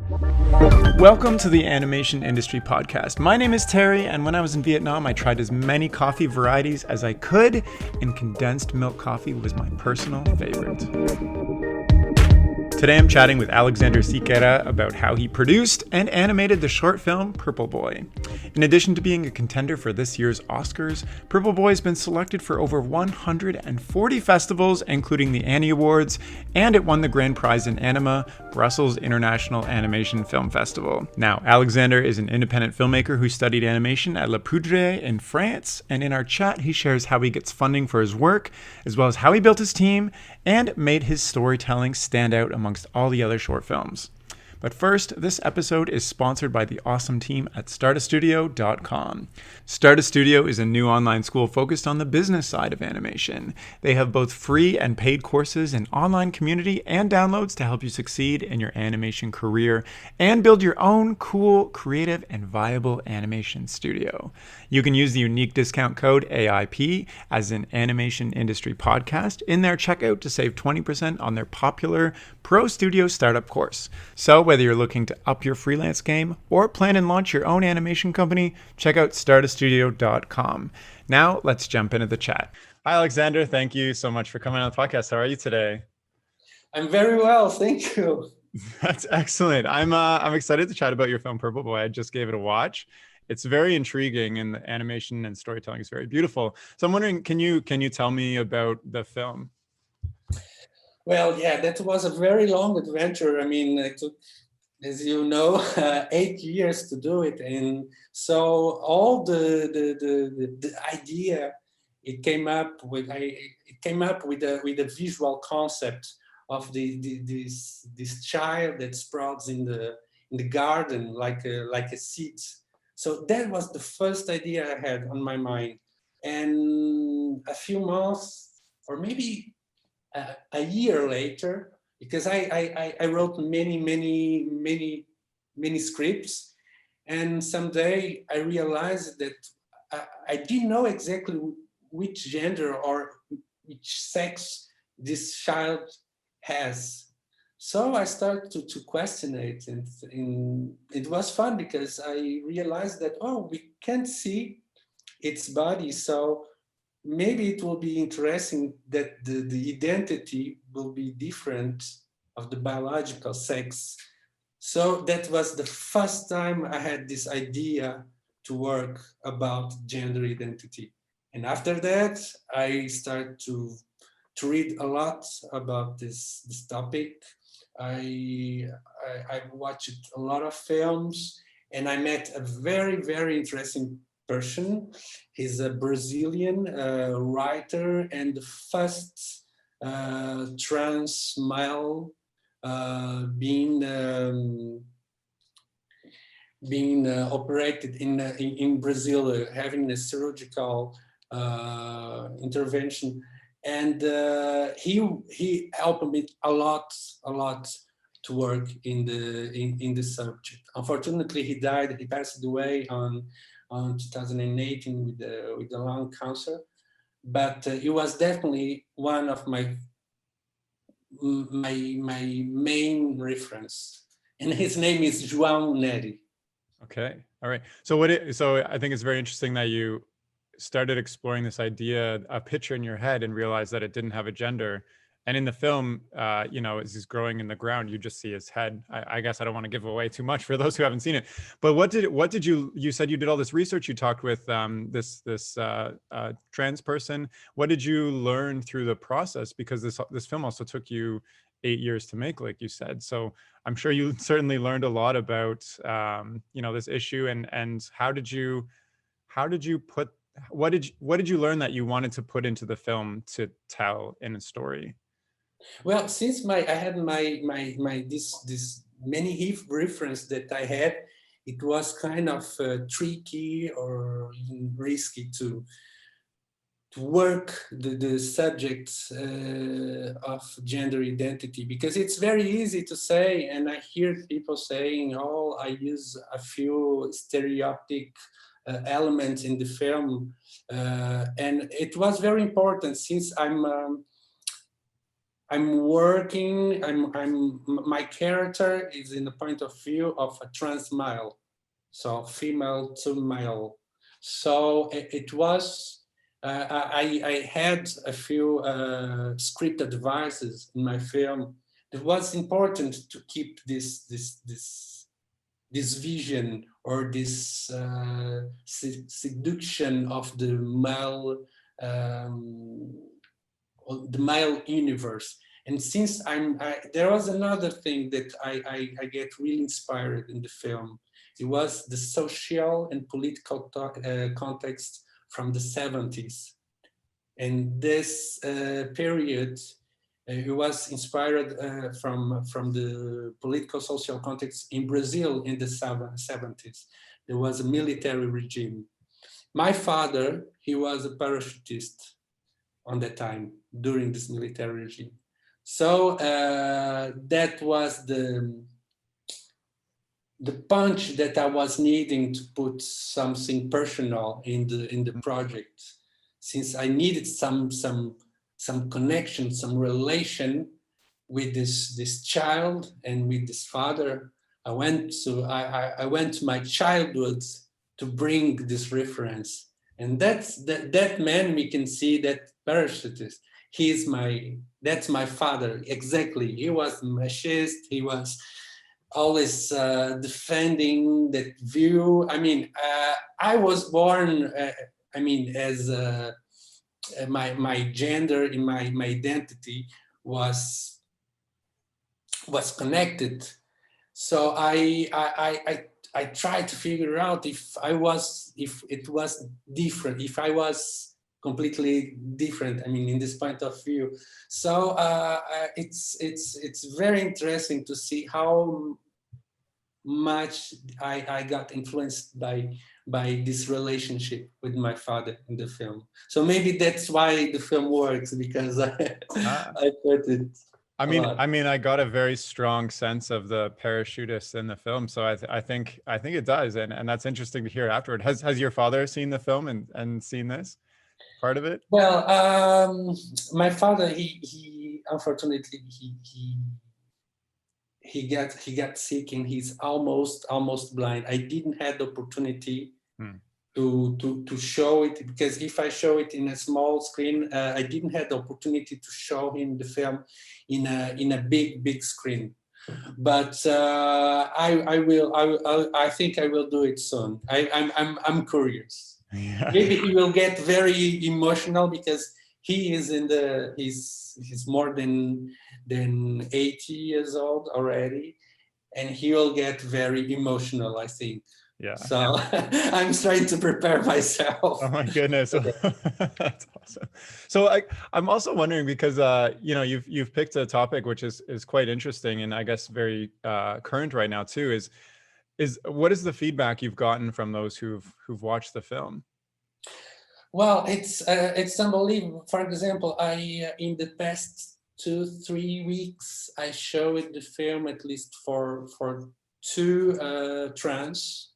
Welcome to the Animation Industry Podcast. My name is Terry, and when I was in Vietnam, I tried as many coffee varieties as I could, and condensed milk coffee was my personal favorite. Today I'm chatting with Alexandre Siqueira about how he produced and animated the short film Purple Boy. In addition to being a contender for this year's Oscars, Purple Boy has been selected for over 140 festivals, including the Annie Awards, and it won the grand prize in Anima, Brussels International Animation Film Festival. Now, Alexandre is an independent filmmaker who studied animation at La Poudre in France, and in our chat he shares how he gets funding for his work, as well as how he built his team and made his storytelling stand out amongst all the other short films. But first, this episode is sponsored by the awesome team at startastudio.com. Startastudio is a new online school focused on the business side of animation. They have both free and paid courses, an online community, and downloads to help you succeed in your animation career and build your own cool, creative, and viable animation studio. You can use the unique discount code AIP as an animation industry podcast in their checkout to save 20% on their popular Pro Studio Startup course. So whether you're looking to up your freelance game or plan and launch your own animation company, check out startastudio.com. Now, let's jump into the chat. Hi, Alexandre. Thank you so much for coming on the podcast. How are you today? I'm very well, thank you. That's excellent. I'm excited to chat about your film Purple Boy. I just gave it a watch. It's very intriguing, and the animation and storytelling is very beautiful. So I'm wondering, can you tell me about the film? Well, yeah, that was a very long adventure. I mean, it took, as you know, 8 years to do it, and so all the idea it came up with a visual concept of this child that sprouts in the garden like a seed. So that was the first idea I had on my mind, and a few months or maybe a year later, because I wrote many scripts, and someday I realized that I didn't know exactly which gender or which sex this child has. So I started to question it, and it was fun because I realized that, oh, we can't see its body, so maybe it will be interesting that the identity will be different of the biological sex. So that was the first time I had this idea to work about gender identity. And after that, I started to read a lot about this topic. I watched a lot of films, and I met a very interesting person. He's a Brazilian writer and the first trans male being operated in Brazil, having a surgical intervention, and he helped me a lot to work in the subject. Unfortunately, he died. He passed away on 2018 with the lung cancer, but he was definitely one of my main reference, and his name is João Neri. Okay, all right. So so I think it's very interesting that you started exploring this idea, a picture in your head, and realized that it didn't have a gender. And in the film, as he's growing in the ground, you just see his head. I guess I don't want to give away too much for those who haven't seen it. But what did you said you did all this research? You talked with this trans person. What did you learn through the process? Because this film also took you 8 years to make, like you said. So I'm sure you certainly learned a lot about this issue. And how did you put what did you learn that you wanted to put into the film to tell in a story? Well, since I had this many reference that I had, it was kind of tricky or even risky to work the subject of gender identity, because it's very easy to say, and I hear people saying, "Oh, I use a few stereotypic elements in the film," and it was very important since I'm I'm working. My character is in the point of view of a trans male, so female to male. So it was. I had a few script advices in my film. It was important to keep this vision or this seduction of um, the male universe. And since there was another thing that I get really inspired in the film. It was the social and political context from the 70s. And this period, it was inspired from the political social context in Brazil in the 70s. There was a military regime. My father, he was a parachutist on that time during this military regime. So that was the punch that I was needing to put something personal in the project, since I needed some connection, some relation with this child and with this father. I went to my childhood to bring this reference, and that man, we can see that parachutist. That's my father exactly. He was machist. He was always defending that view. I mean, I was born. As my gender in my identity was connected. So I tried to figure out if it was different, if I was completely different. I mean, in this point of view. So it's very interesting to see how much I got influenced by this relationship with my father in the film. So maybe that's why the film works, because I put it. I mean, I got a very strong sense of the parachutist in the film, so I think it does, and that's interesting to hear afterward. Has your father seen the film and seen this part of it? Well, my father, he unfortunately he got sick and he's almost blind. I didn't have the opportunity to show it, because if I show it in a small screen, I didn't have the opportunity to show him the film in a big screen. But I think I will do it soon. I'm curious. Yeah. Maybe he will get very emotional, because he is he's more than 80 years old already, and he will get very emotional, I think. Yeah. So I'm trying to prepare myself. Oh my goodness. That's awesome. So I'm also wondering, because you've picked a topic which is quite interesting, and I guess very current right now too, is what is the feedback you've gotten from those who've watched the film? Well, it's unbelievable. For example, I in the past 2-3 weeks, I showed the film at least for two trans.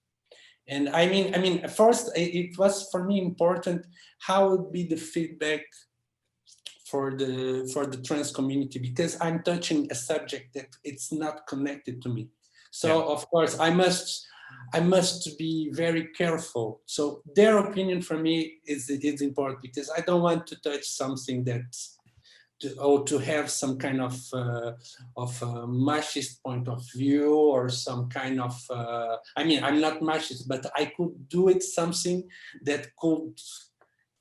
And I mean, first it was for me important how would be the feedback for the trans community, because I'm touching a subject that it's not connected to me. So yeah. Of course I must be very careful. So their opinion for me is important, because I don't want to touch something that to have some kind of machist point of view, or some kind of I mean, I'm not machist, but I could do it something that could.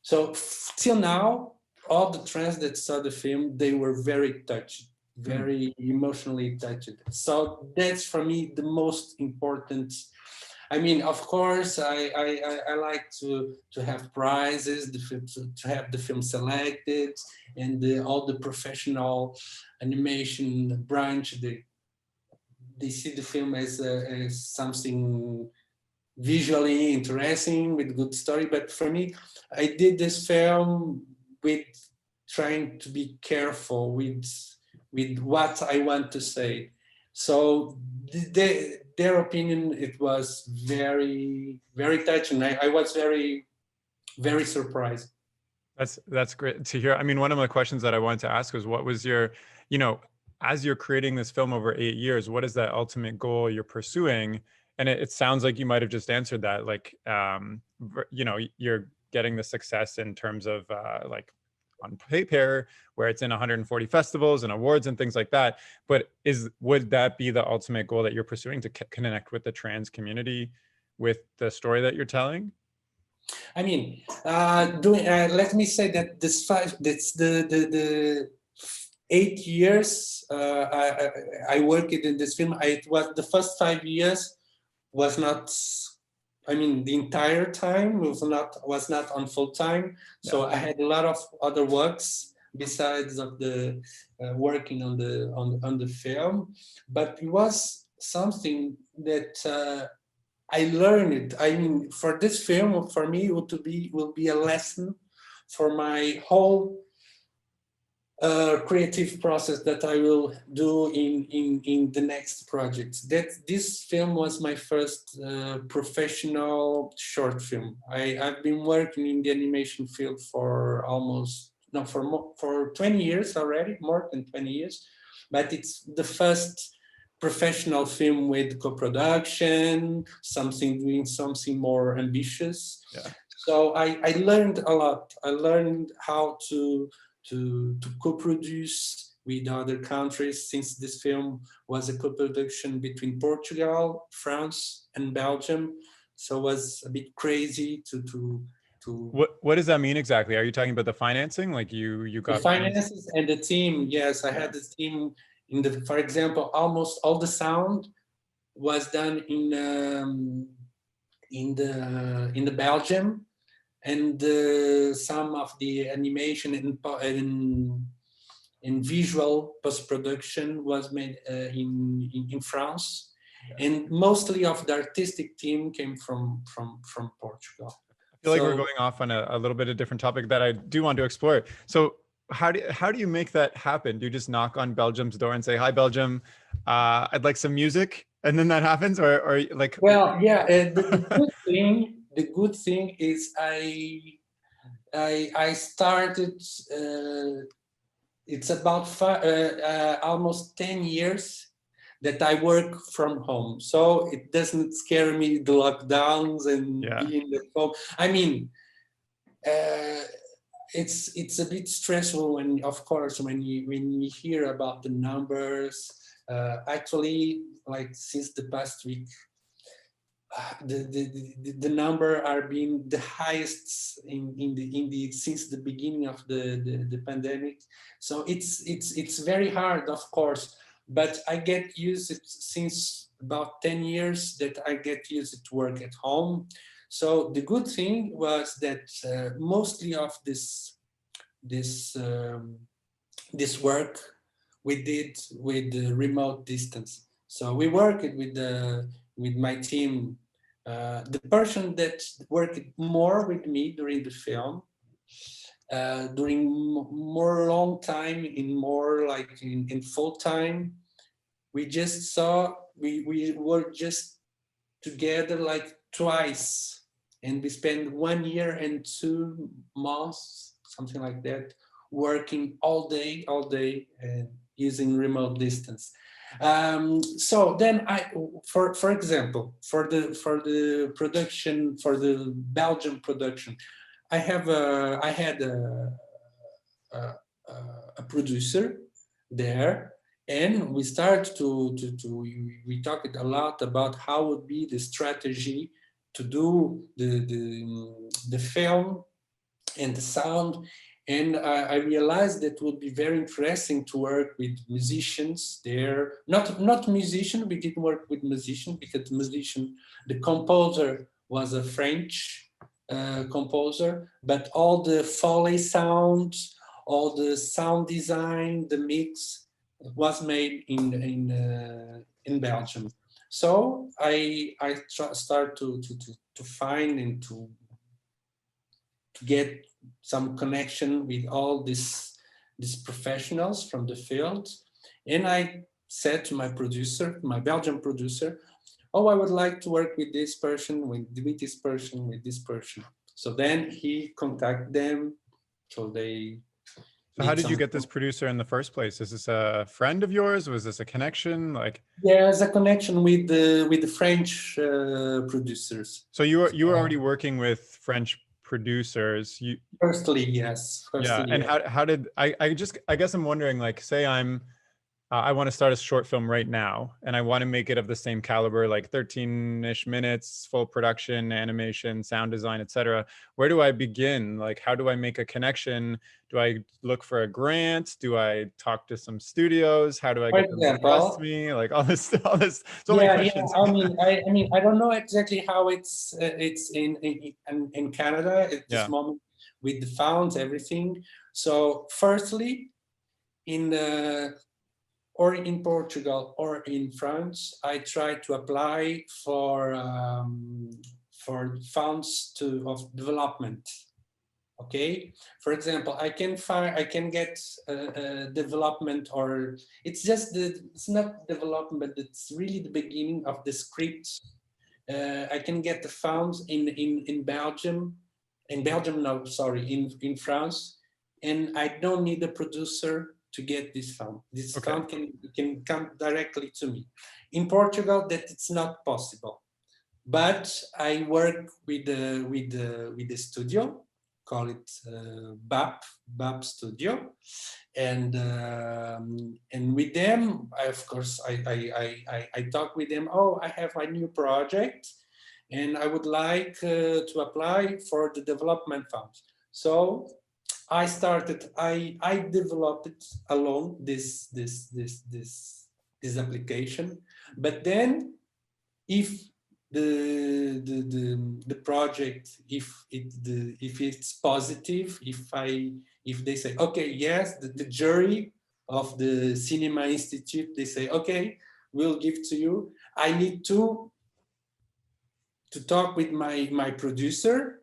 So till now, all the trans that saw the film, they were very touched, very emotionally touched. So that's for me the most important. I mean, of course, I like to have prizes, to have the film selected, and all the professional animation branch, they see the film as something visually interesting with good story. But for me, I did this film with trying to be careful with what I want to say. So their opinion, it was very, very touching. I was very, very surprised. That's great to hear. I mean, one of the questions that I wanted to ask was, what was your you know, as you're creating this film over 8 years, what is that ultimate goal you're pursuing? And it sounds like you might have just answered that. Like, you know, you're getting the success in terms of like on paper, where it's in 140 festivals and awards and things like that. But would that be the ultimate goal that you're pursuing, to connect with the trans community with the story that you're telling? I mean, let me say that that's the 8 years I worked in this film. It was the first 5 years was not. I mean, the entire time was not on full time. So I had a lot of other works besides of the working on the film, but it was something that. I learned it. I mean, for this film, for me, it will be a lesson for my whole creative process that I will do in the next projects. That this film was my first professional short film. I've been working in the animation field for almost no for 20 years already, more than 20 years, but it's the first professional film with co-production, doing something more ambitious. Yeah. So I learned a lot. I learned how to co-produce with other countries, since this film was a co-production between Portugal, France, and Belgium. So it was a bit crazy to What does that mean exactly? Are you talking about the financing? Like you the got financing? finances and the team. Yes, I had the team for example, almost all the sound was done in the Belgium, and some of the animation in visual post-production was made in France, and mostly of the artistic team came from Portugal. I feel like we're going off on a little bit of different topic that I do want to explore. So how do you make that happen? Do you just knock on Belgium's door and say, "Hi, Belgium, I'd like some music," and then that happens, or like? Well, yeah, the good thing is I started. It's about almost 10 years that I work from home, so it doesn't scare me, the lockdowns and being at home. I mean, it's a bit stressful when, of course, when you hear about the numbers. Actually, like since the past week, the number are being the highest in the since the beginning of the pandemic. So it's very hard, of course, but I get used it since about 10 years that I get used to work at home. So the good thing was that mostly of this this work we did with the remote distance. So we worked with my team. The person that worked more with me during the film, during more long time, in more like in full time, we just saw we were just together like twice, and we spent 1 year and 2 months, something like that, working all day, and using remote distance. So then for example, for the production, for the Belgian production, I had a producer there, and we started we talked a lot about how would be the strategy to do the film and the sound. And I realized that it would be very interesting to work with musicians there. Not musician, we didn't work with musician because the composer was a French composer, but all the Foley sounds, all the sound design, the mix was made in Belgium. So I start to find and to get some connection with all these professionals from the field. And I said to my producer, my Belgian producer, oh, I would like to work with this person, with this person, with this person. So then he contacted them. So they So how did did you some. get this producer in the first place? Is this a friend of yours? Was this a connection? Like, There's a connection with the French producers. so you were So, already working with French producers. You firstly, yes. Yeah, Firstly, and yes. how did I guess I'm wondering, like, say I want to start a short film right now, and I want to make it of the same caliber, like 13-ish minutes, full production, animation, sound design, etc. Where do I begin? Like, how do I make a connection? Do I look for a grant? Do I talk to some studios? How do I For get them to trust example, me? Like all this, so many yeah, yeah. questions. I mean, I don't know exactly how it's in Canada at this Yeah. moment with the funds, everything. So, firstly, in or in Portugal or in France, I try to apply for funds of development. Okay, for example, I can get development, or it's not development, but it's really the beginning of the script. I can get the funds in Belgium, no, sorry, in France, and I don't need a producer to get this fund. This Okay. fund can come directly to me. In Portugal, that it's not possible, but I work with the studio, call it BAP Studio, and with them, of course, I talk with them. Oh, I have a new project, and I would like to apply for the development funds. So I developed it alone, this application, but then if the project, if it's positive, if they say okay, yes, the jury of the Cinema Institute, they say okay, we'll give to you, I need to talk with my producer,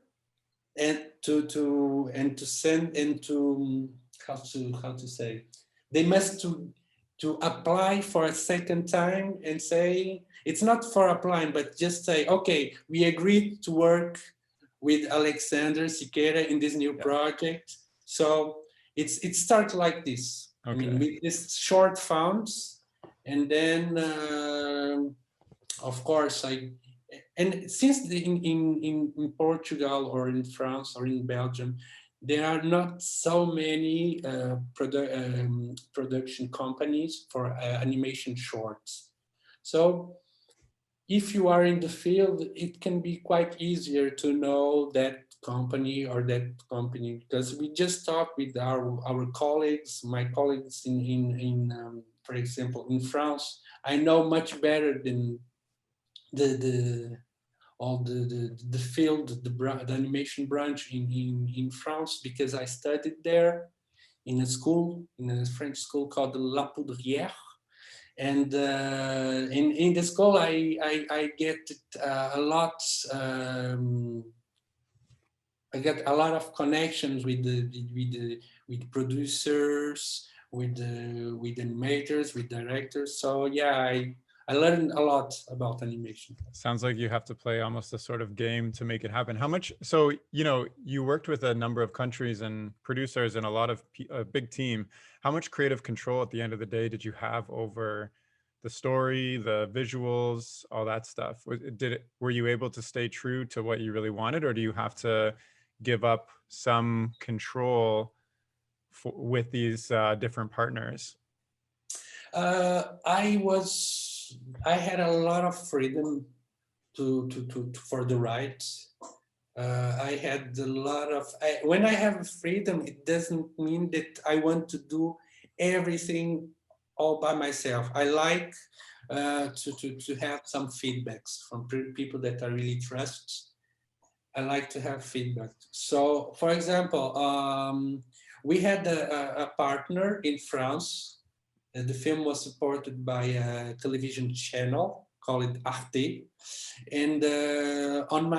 and to send, and to how to say, they must to apply for a second time, and say, it's not for applying, but just say, okay, we agreed to work with Alexandre Siqueira in this new Yeah. project. So it starts like this. I mean, Okay. with this short funds, and then of course and since in Portugal or in France or in Belgium, there are not so many production companies for animation shorts. So if you are in the field, it can be quite easier to know that company or that company, because we just talk with our colleagues, my colleagues in for example, in France. I know much better than the all the field, the animation branch in France, because I studied there in a school, in a French school called La Poudrière. And in the school, I get a lot. I get a lot of connections with producers, with animators, with directors. So yeah, I learned a lot about animation. Sounds like you have to play almost a sort of game to make it happen. How much? So, you worked with a number of countries and producers and a big team. How much creative control at the end of the day did you have over the story, the visuals, all that stuff? Were you able to stay true to what you really wanted, or do you have to give up some control with these different partners? I had a lot of freedom for the rights. I had a lot of. When I have freedom, it doesn't mean that I want to do everything all by myself. I like to have some feedbacks from people that I really trust. I like to have feedback. So, for example, we had a partner in France. The film was supported by a television channel called Arte, and on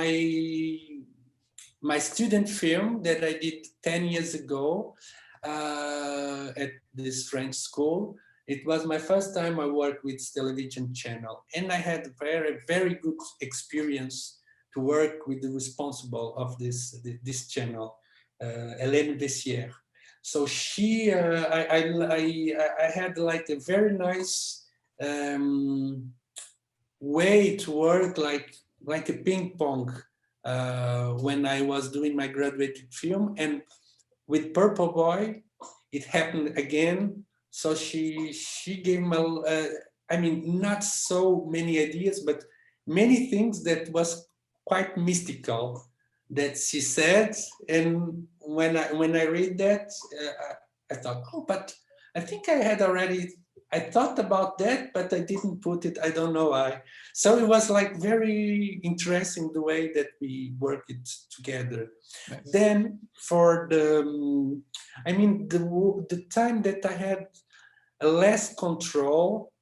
my student film that I did 10 years ago at this French school, it was my first time I worked with television channel, and I had very, very good experience to work with the responsible of this channel, Hélène Bessières. so she, I had like a very nice way to work, like a ping pong, when I was doing my graduate film. And with Purple Boy, it happened again. So she gave me, I mean, not so many ideas, but many things that was quite mystical that she said. And when I read that, I thought, oh, but I think I had already. I thought about that, but I didn't put it. I don't know why. So it was like very interesting the way that we worked it together. Nice. Then for the, I mean, the time that I had less control,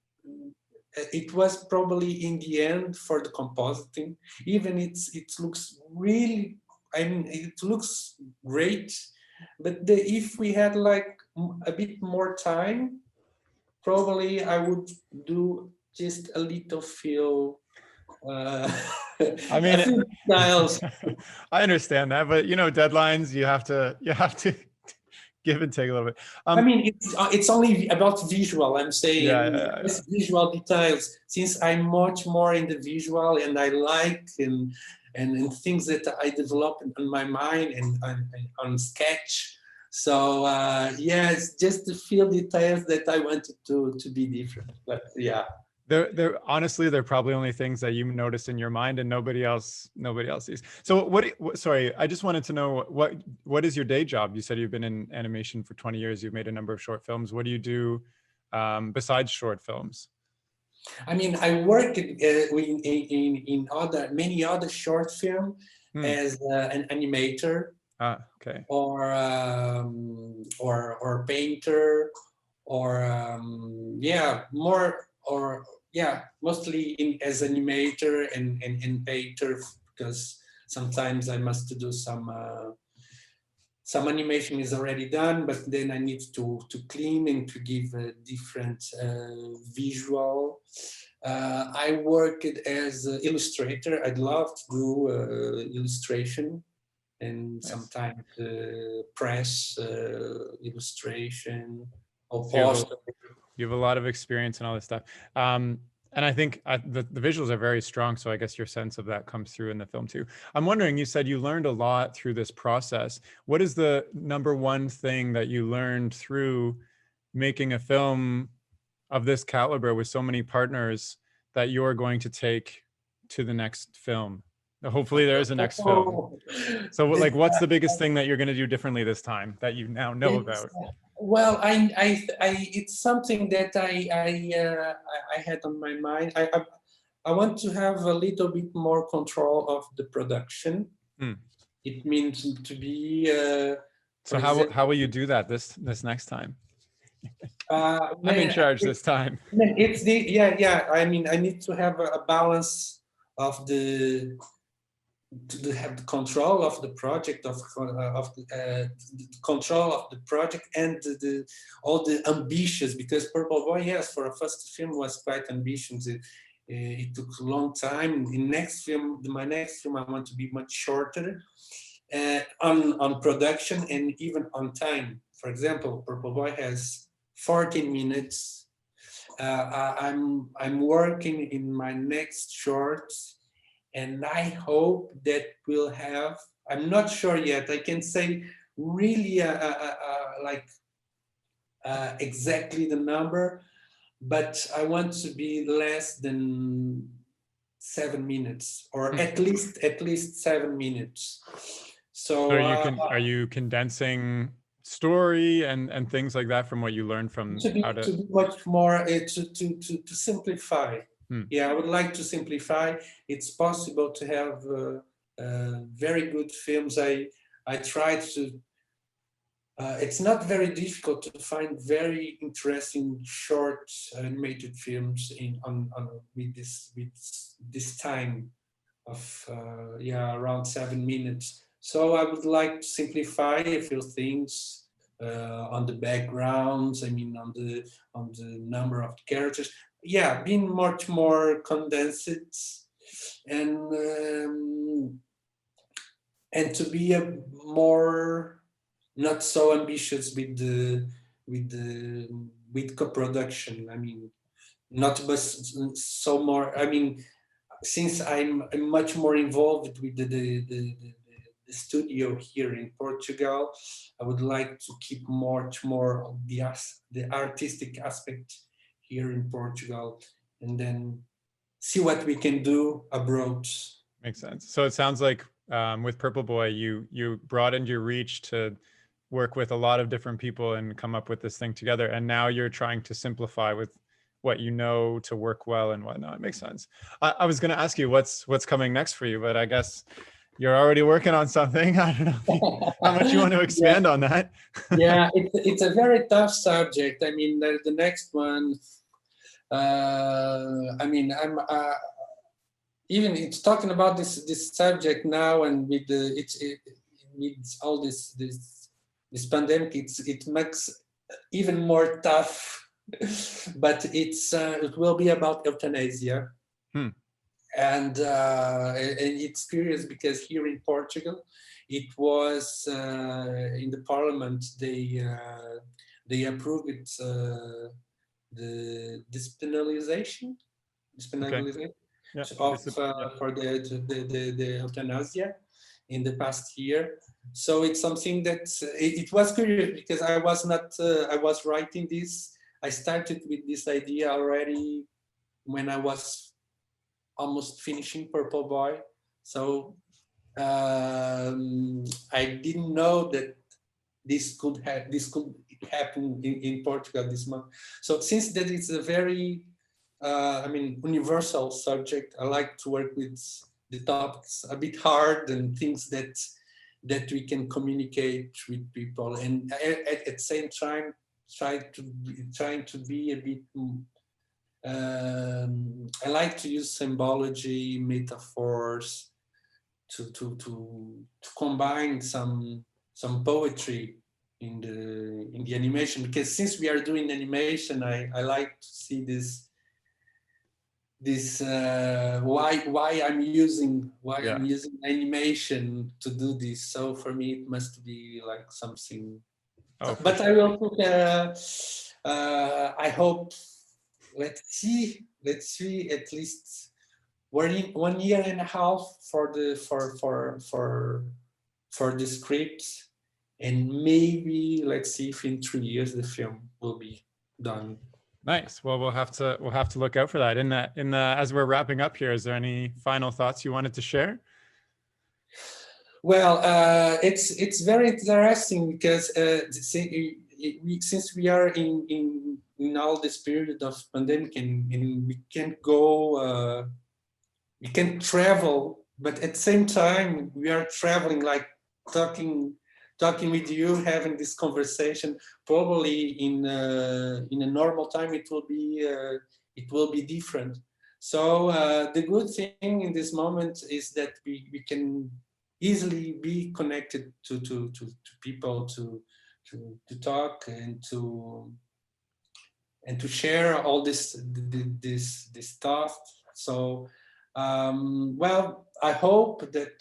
it was probably in the end for the compositing. Even it looks really, I mean, it looks great, but if we had like a bit more time, probably I would do just a little feel. I mean, a few styles. I understand that, but you know, deadlines, you have to give and take a little bit. I mean, it's only about visual. I'm saying Yeah. just visual details. Since I'm much more in the visual, and I like and things that I develop in my mind and on sketch. So yeah, it's just the feel details that I wanted to be different. But yeah. They're honestly, they're probably only things that you notice in your mind and nobody else sees. So sorry, I just wanted to know what is your day job? You said you've been in animation for 20 years. You've made a number of short films. What do you do besides short films? I mean, I work in many other short film as an animator. Okay. Or painter, or mostly as animator and painter, because sometimes I must do some animation is already done, but then I need to clean and to give a different visual. I worked as an illustrator. I'd love to do illustration, and Nice. sometimes press illustration or So poster. you have a lot of experience and all this stuff. And I think the visuals are very strong. So I guess your sense of that comes through in the film too. I'm wondering, you said you learned a lot through this process. What is the number one thing that you learned through making a film of this caliber with so many partners that you're going to take to the next film? Hopefully there is a next film. So like, what's the biggest thing that you're going to do differently this time that you now know about? Well, it's something that I had on my mind. I want to have a little bit more control of the production. It means to be. So how will you do that this next time? I'm in charge this time. It's yeah. I mean, I need to have a balance of to have the control of the project, of the control of the project, and all the ambitious, because Purple Boy, yes, for a first film was quite ambitious. It took a long time. In my next film, I want to be much shorter on production and even on time. For example, Purple Boy has 14 minutes. I'm working in my next short, and I hope that we'll have, I'm not sure yet, I can say really exactly the number, but I want to be less than 7 minutes, or at least 7 minutes. So are you condensing story and things like that from what you learned from to be much more to simplify. Yeah, I would like to simplify. It's possible to have very good films. I tried to. It's not very difficult to find very interesting short animated films with this time of around 7 minutes. So I would like to simplify a few things on the backgrounds. I mean, on the number of characters. Yeah, being much more condensed, and to be a more not so ambitious with with co-production. I mean, not but so more. I mean, since I'm much more involved with the studio here in Portugal, I would like to keep much more of the artistic aspect here in Portugal, and then see what we can do abroad. Makes sense. So it sounds like with Purple Boy, you broadened your reach to work with a lot of different people and come up with this thing together. And now you're trying to simplify with what you know to work well and whatnot. It makes sense. I was going to ask you what's coming next for you, but I guess you're already working on something. I don't know how much you want to expand Yeah, on that. yeah, it's a very tough subject. I mean, the next one. I mean, I'm even it's talking about this subject now, and with with all this pandemic, it makes even more tough. But it will be about euthanasia. Hmm. And it's curious because here in Portugal, it was in the parliament, they approved it, the Okay. despenalization Yeah. of Yeah. for the euthanasia in the past year. So it's something that it was curious because I was not I was writing this. I started with this idea already when I was almost finishing Purple Boy. So I didn't know that this could happen in Portugal this month. So since that it's a very I mean universal subject, I like to work with the topics a bit hard and things that we can communicate with people, and at the same time trying to be a bit I like to use symbology, metaphors to combine some poetry in the animation, because since we are doing animation, I like to see this why Yeah. I'm using animation to do this. So for me, it must be like something. Oh, for But I sure. will put. I hope. Let's see. At least we're in 1 year and a half for the for the script, and maybe let's see if in 3 years the film will be done. Nice. Well, we'll have to look out for that. In the as we're wrapping up here, is there any final thoughts you wanted to share? Well, it's very interesting because since we are in all this period of pandemic, and we can't go, we can travel, but at the same time we are traveling, like talking talking with you, having this conversation. Probably in a normal time it will be different. So the good thing in this moment is that we can easily be connected to people, to talk and to share all this stuff. So well, I hope that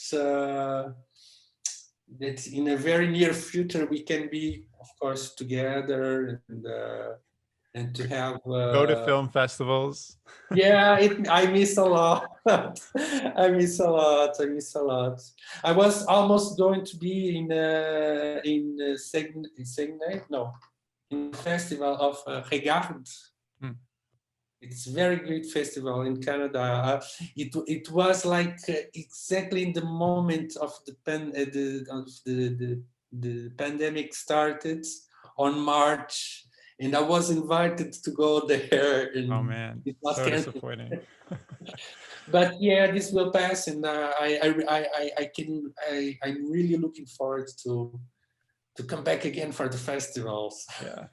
that in a very near future we can be, of course, together and to have. Go to film festivals. Yeah, I miss a lot. I miss a lot. I miss a lot. I was almost going to be no, in the festival of Regard. Hmm. It's a very great festival in Canada. It was like exactly in the moment of the pandemic started on March, and I was invited to go there, Oh and man, it was so canceled. disappointing. But yeah, this will pass, and I'm really looking forward to come back again for the festivals. Yeah.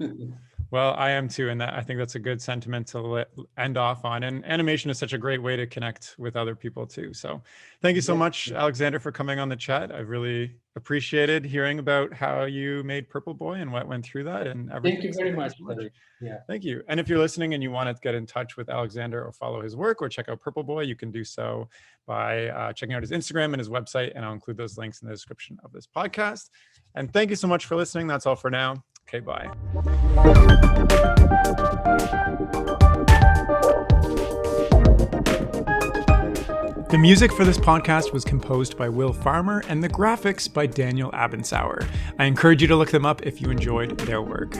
Well, I am too, and that I think that's a good sentiment to end off on. And animation is such a great way to connect with other people too. So, thank you so Yeah. much, Alexander, for coming on the chat. I've really appreciated hearing about how you made Purple Boy and what went through that and everything. Thank you So very thank you much, so much. Terry. Yeah. Thank you. And if you're listening and you want to get in touch with Alexander or follow his work or check out Purple Boy, you can do so by checking out his Instagram and his website. And I'll include those links in the description of this podcast. And thank you so much for listening. That's all for now. Okay, bye. The music for this podcast was composed by Will Farmer and the graphics by Daniel Abensauer. I encourage you to look them up if you enjoyed their work.